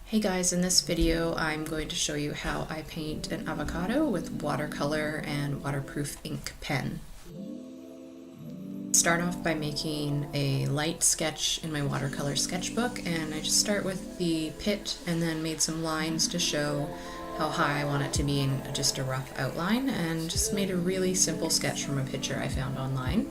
Hey guys, in this video I'm going to show you how I paint an avocado with watercolor and waterproof ink pen. Start off by making a light sketch in my watercolor sketchbook, and I just start with the pit and then made some lines to show how high I want it to be in just a rough outline, and just made a really simple sketch from a picture I found online.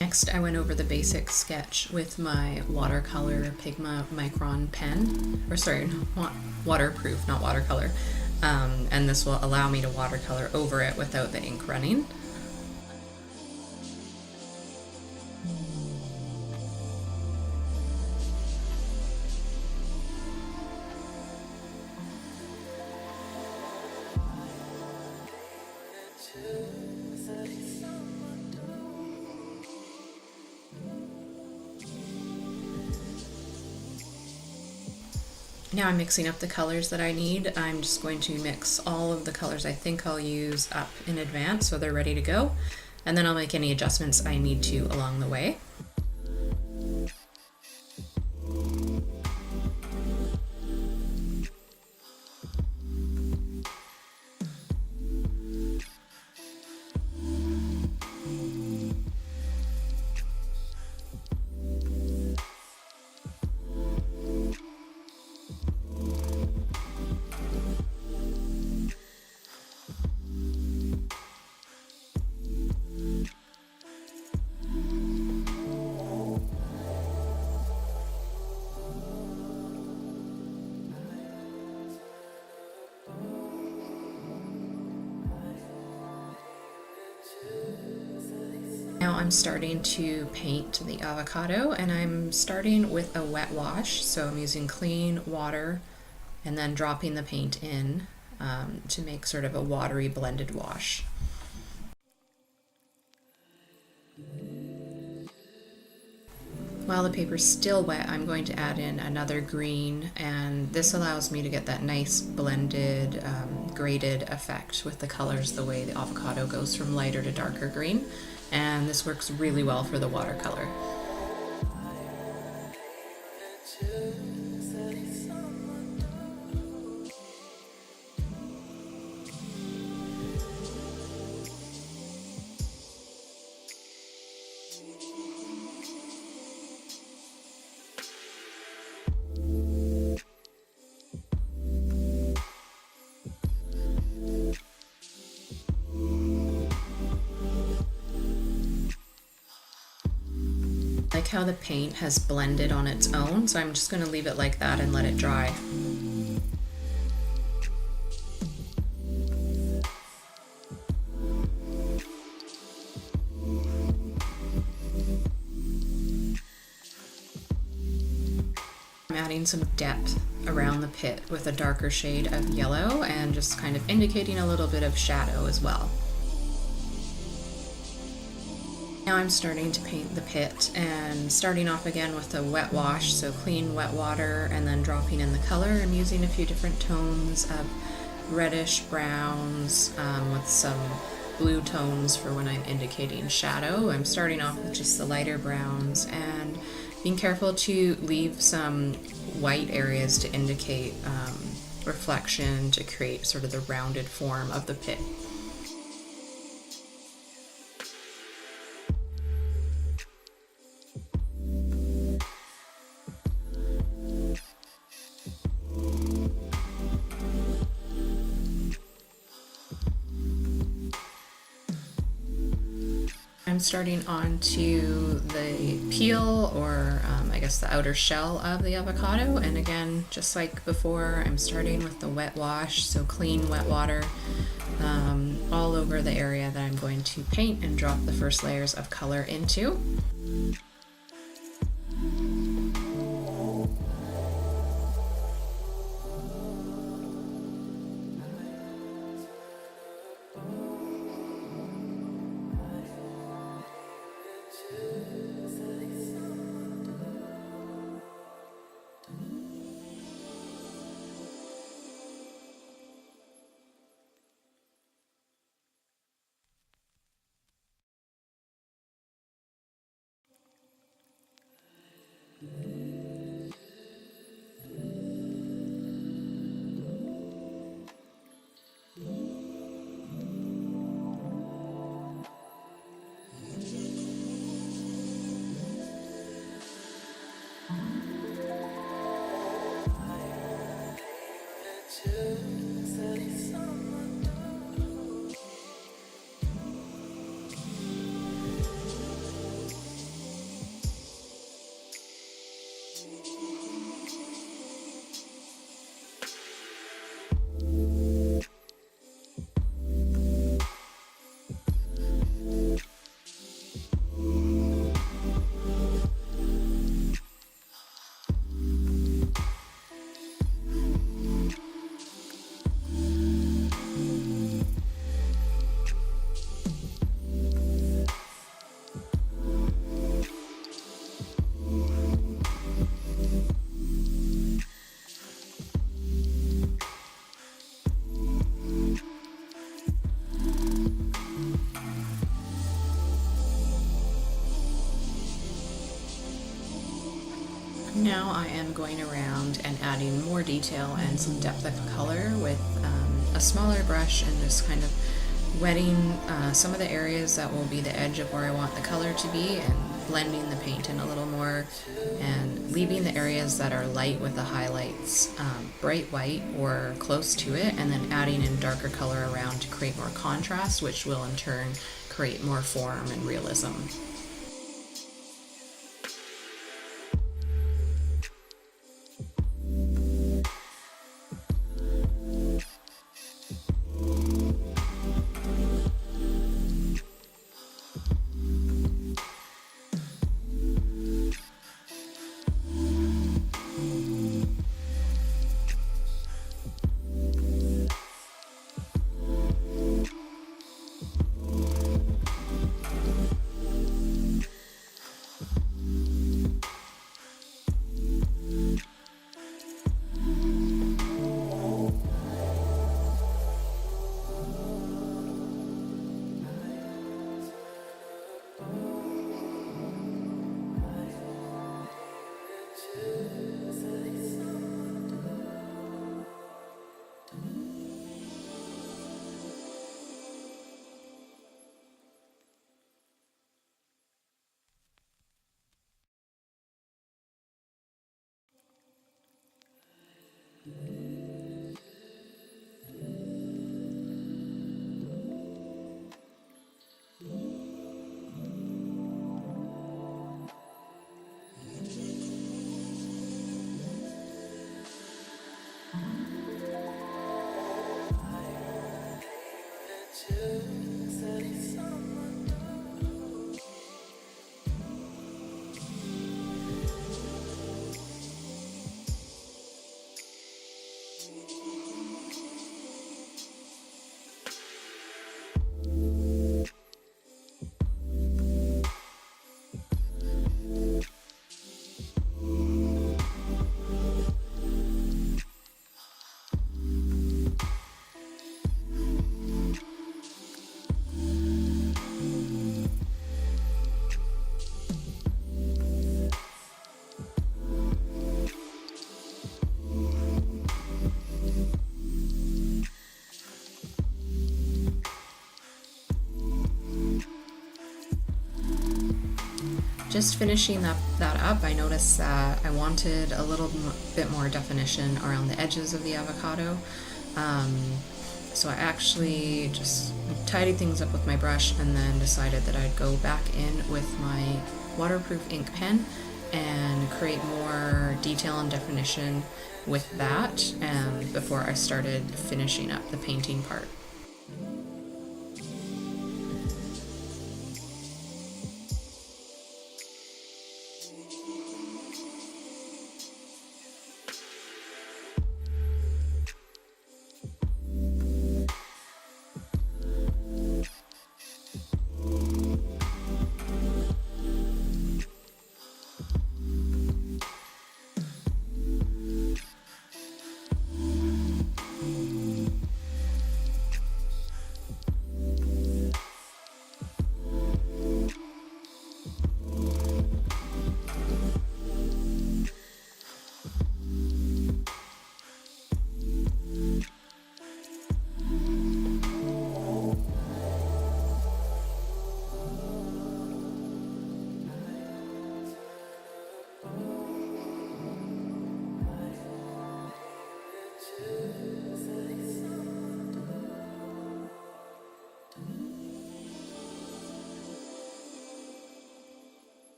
Next, I went over the basic sketch with my watercolor Pigma Micron pen, or sorry, not waterproof, not watercolor, and this will allow me to watercolor over it without the ink running. Now I'm mixing up the colors that I need. I'm just going to mix all of the colors I think I'll use up in advance so they're ready to go, and then I'll make any adjustments I need to along the way. Now I'm starting to paint the avocado, and I'm starting with a wet wash, so I'm using clean water and then dropping the paint in to make sort of a watery blended wash. While the paper's still wet, I'm going to add in another green, and this allows me to get that nice blended, graded effect with the colors, the way the avocado goes from lighter to darker green, and this works really well for the watercolor. I like how the paint has blended on its own, so I'm just going to leave it like that and let it dry. I'm adding some depth around the pit with a darker shade of yellow and just kind of indicating a little bit of shadow as well. Now I'm starting to paint the pit, and starting off again with a wet wash, so clean wet water, and then dropping in the color. I'm using a few different tones of reddish browns with some blue tones for when I'm indicating shadow. I'm starting off with just the lighter browns and being careful to leave some white areas to indicate reflection, to create sort of the rounded form of the pit. I'm starting onto the peel, or I guess the outer shell of the avocado, and again, just like before, I'm starting with the wet wash, so clean wet water all over over the area that I'm going to paint and drop the first layers of color into. Now I am going around and adding more detail and some depth of color with a smaller brush and just kind of wetting some of the areas that will be the edge of where I want the color to be and blending the paint in a little more and leaving the areas that are light with the highlights bright white or close to it, and then adding in darker color around to create more contrast, which will in turn create more form and realism. Just finishing that up, I noticed that I wanted a little bit more definition around the edges of the avocado. So I actually just tidied things up with my brush and then decided that I'd go back in with my waterproof ink pen and create more detail and definition with that before I started finishing up the painting part.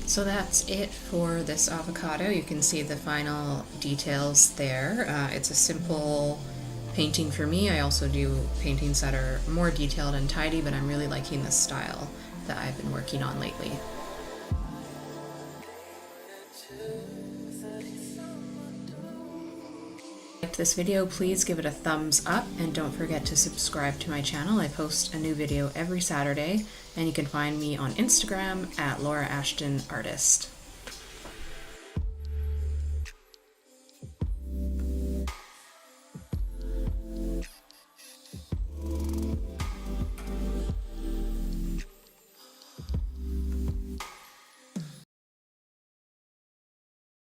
So that's it for this avocado. You can see the final details there. It's a simple painting for me. I also do paintings that are more detailed and tidy, but I'm really liking the style that I've been working on lately. If you liked this video, please give it a thumbs up and don't forget to subscribe to my channel. I post a new video every Saturday, and you can find me on Instagram at Laura Ashton Artist.